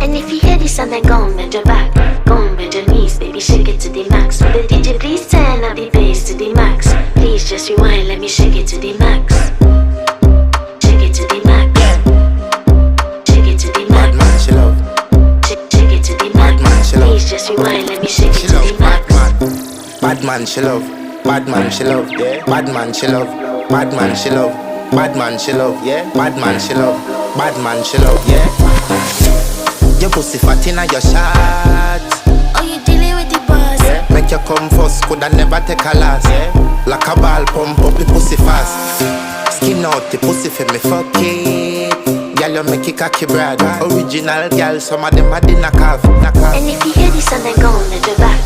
And if you hear this and then go on bend your back, go on bend your knees, baby, shake it to the max. Will the DJ please turn up the bass to the max? Please just rewind, let me shake it to the max. Shake it to the max. Shake it to the max. Bad man, she love. Shake it to the max. Please just rewind, let me shake it to the max. Bad man, she love. Bad man, she love. Yeah. Bad man, she love. Bad man, she love. Bad man, she love. Yeah. Bad man, she love. Bad man, she love. Yeah. Your pussy fat inna your shot. Oh, you dealing with the boss? Yeah. Make you come first, coulda never take a last. Yeah. Like a ball, pump up the pussy fast. Skin out the pussy for me fuck it. Girl, you make it cocky brad. Original girl, some of them a dinner calf. And if you hear this and then go on bend your back.